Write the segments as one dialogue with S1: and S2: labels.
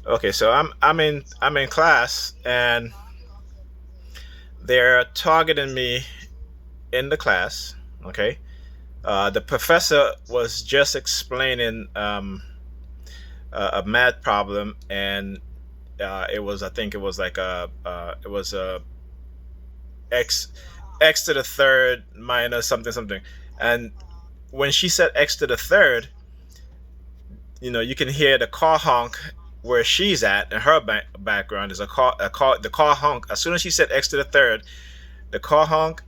S1: Okay, so I'm in class and they're targeting me in the class. Okay, the professor was just explaining a math problem, and it was, I think it was like it was a x x to the third minus something something, and when she said x to the third, you can hear the car honk where she's at, and her background is the car honk. As soon as she said x to the third, the car honk,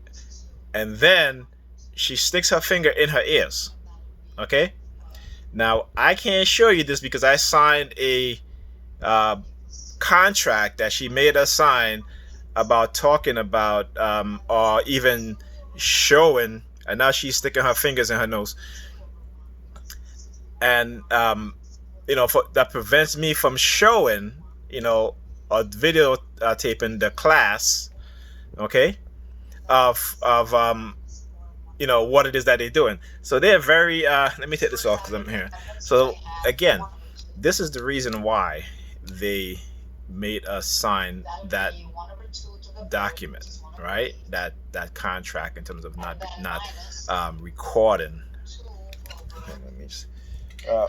S1: and then she sticks her finger in her ears. Okay. Now I can't show you this because I signed a uh, contract that she made us sign about talking about or even showing, and now she's sticking her fingers in her nose, and that prevents me from showing, you know, a video taping the class, okay, of what it is that they're doing. So they're very. Let me take this off because I'm here. So again, this is the reason why they made us sign that document, right? That contract in terms of not recording. Okay, uh,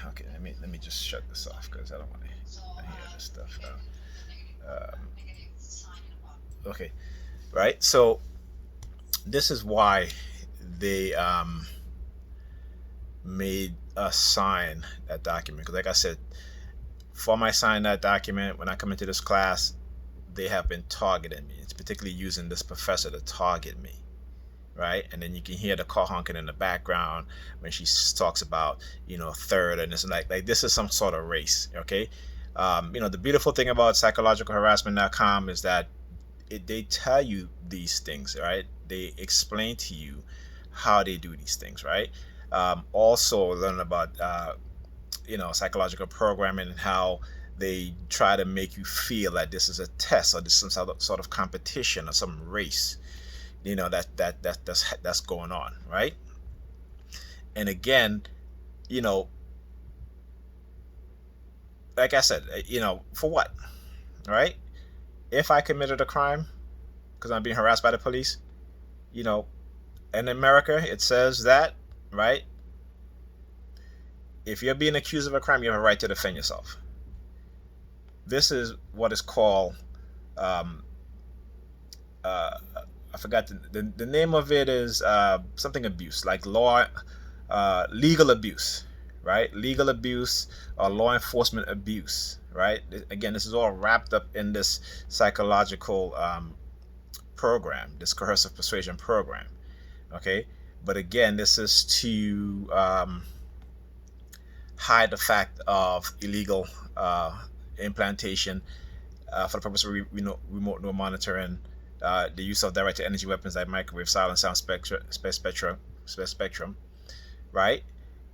S1: okay, let me just shut this off because I don't want to hear this stuff. Okay, right. So this is why they made us sign that document. Because, like I said, for my sign that document, when I come into this class, they have been targeting me. It's particularly using this professor to target me, right? And then you can hear the car honking in the background when she talks about, third, and this, like this is some sort of race, okay? The beautiful thing about psychologicalharassment.com is that they tell you these things, right? They explain to you how they do these things, right? Also learn about psychological programming and how they try to make you feel that this is a test or this is some sort of competition or some race, that's going on, right? And again, you know, like I said, for what, right? If I committed a crime because I'm being harassed by the police, you know, in America it says that, right? If you're being accused of a crime, you have a right to defend yourself. This is what is called, um, I forgot the name of it is something abuse, like legal abuse, right? Legal abuse or law enforcement abuse, right? Again, this is all wrapped up in this psychological program, this coercive persuasion program, okay? But again, this is to hide the fact of illegal implantation for the purpose of remote neural monitoring, the use of directed energy weapons like microwave, silent sound spectrum, right?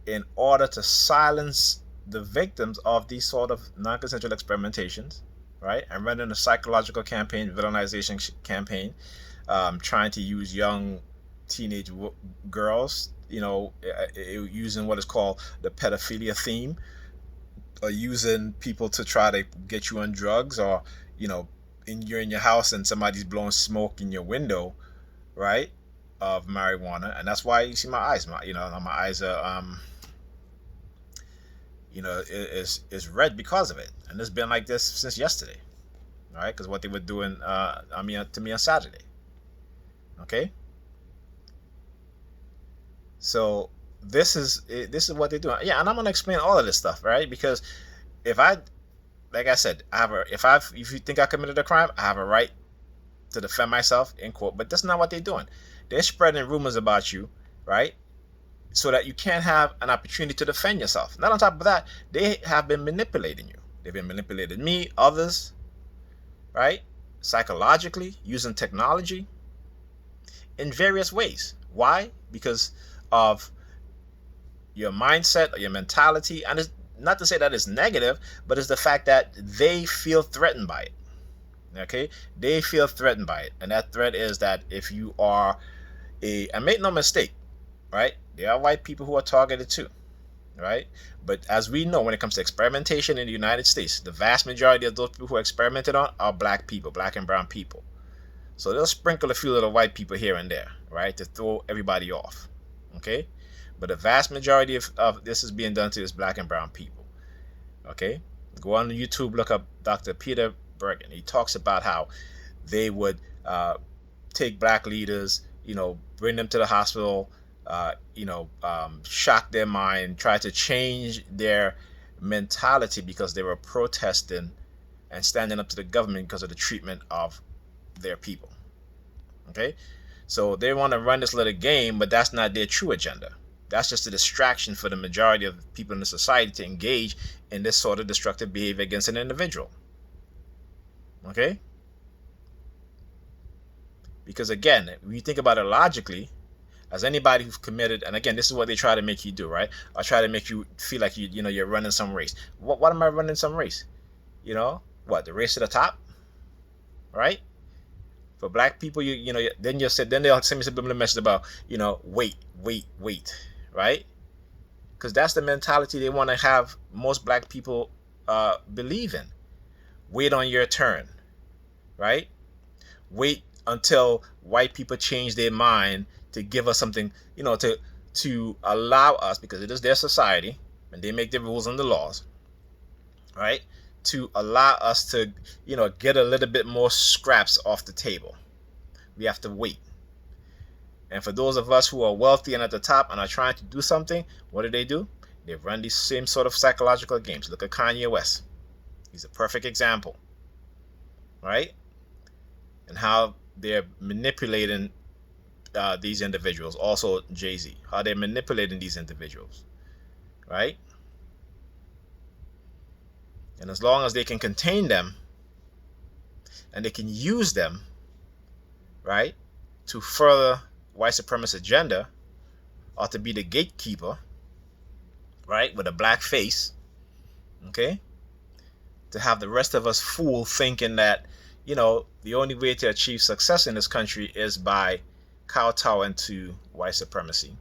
S1: In order to silence the victims of these sort of non-consensual experimentations, right? And running a psychological campaign, villainization campaign, trying to use young teenage girls, using what is called the pedophilia theme, or using people to try to get you on drugs, or you're in your house and somebody's blowing smoke in your window, right, of marijuana, and that's why you see my eyes. My eyes are is red because of it, and it's been like this since yesterday, all right? Because what they were doing to me on Saturday, okay? So this is what they're doing. Yeah, and I'm gonna explain all of this stuff, right? Because if I, like I said, if you think I committed a crime, I have a right to defend myself in court. But that's not what they're doing. They're spreading rumors about you, right? So that you can't have an opportunity to defend yourself. Not on top of that, they have been manipulating you. They've been manipulating me, others, right? Psychologically, using technology in various ways. Why? Because of your mindset or your mentality. And it's not to say that it's negative, but it's the fact that they feel threatened by it. Okay? They feel threatened by it. And that threat is that if you are and make no mistake, right? There are white people who are targeted too. right? But as we know, when it comes to experimentation in the United States, the vast majority of those people who are experimented on are black people, black and brown people. So they'll sprinkle a few little white people here and there, right, to throw everybody off, okay? But the vast majority of this is being done to is black and brown people, okay? Go on YouTube, look up Dr. Peter Bergen. He talks about how they would take black leaders, bring them to the hospital, shock their mind, try to change their mentality because they were protesting and standing up to the government because of the treatment of their people. Okay? So they want to run this little game, but that's not their true agenda. That's just a distraction for the majority of people in the society to engage in this sort of destructive behavior against an individual. Okay? Because again, when you think about it logically, as anybody who's committed, and again, this is what they try to make you do, right? Or try to make you feel like you're running some race. What am I running some race? What, the race to the top, right? For black people, then they'll send me a subliminal message about, wait, right? Because that's the mentality they want to have most black people believe in. Wait on your turn, right? Wait until white people change their mind to give us something, to allow us, because it is their society and they make the rules and the laws, right? To allow us to, get a little bit more scraps off the table. We have to wait. And for those of us who are wealthy and at the top and are trying to do something, what do? They run these same sort of psychological games. Look at Kanye West. He's a perfect example, right? And how they're manipulating these individuals. Also Jay-Z, how they're manipulating these individuals, right? And as long as they can contain them and they can use them, right, to further white supremacist agenda, or to be the gatekeeper, right, with a black face, okay, to have the rest of us fooled thinking that, the only way to achieve success in this country is by kowtowing to white supremacy,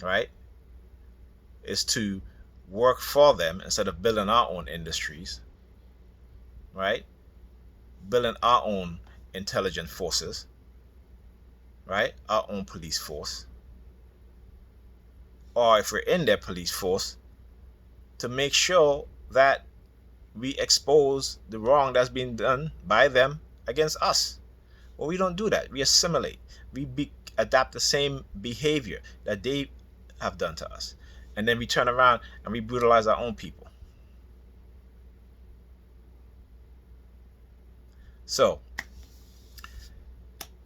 S1: right, is to work for them instead of building our own industries, right, building our own intelligent forces, right, our own police force, or if we're in their police force, to make sure that we expose the wrong that's being done by them against us. Well, we don't do that. We assimilate. We adapt the same behavior that they have done to us. And then we turn around and we brutalize our own people. So,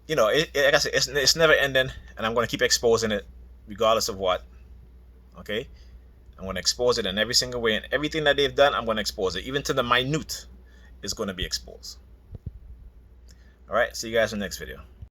S1: like I said, it's never ending, and I'm going to keep exposing it regardless of what. Okay? I'm going to expose it in every single way, and everything that they've done, I'm going to expose it. Even to the minute is going to be exposed. All right? See you guys in the next video.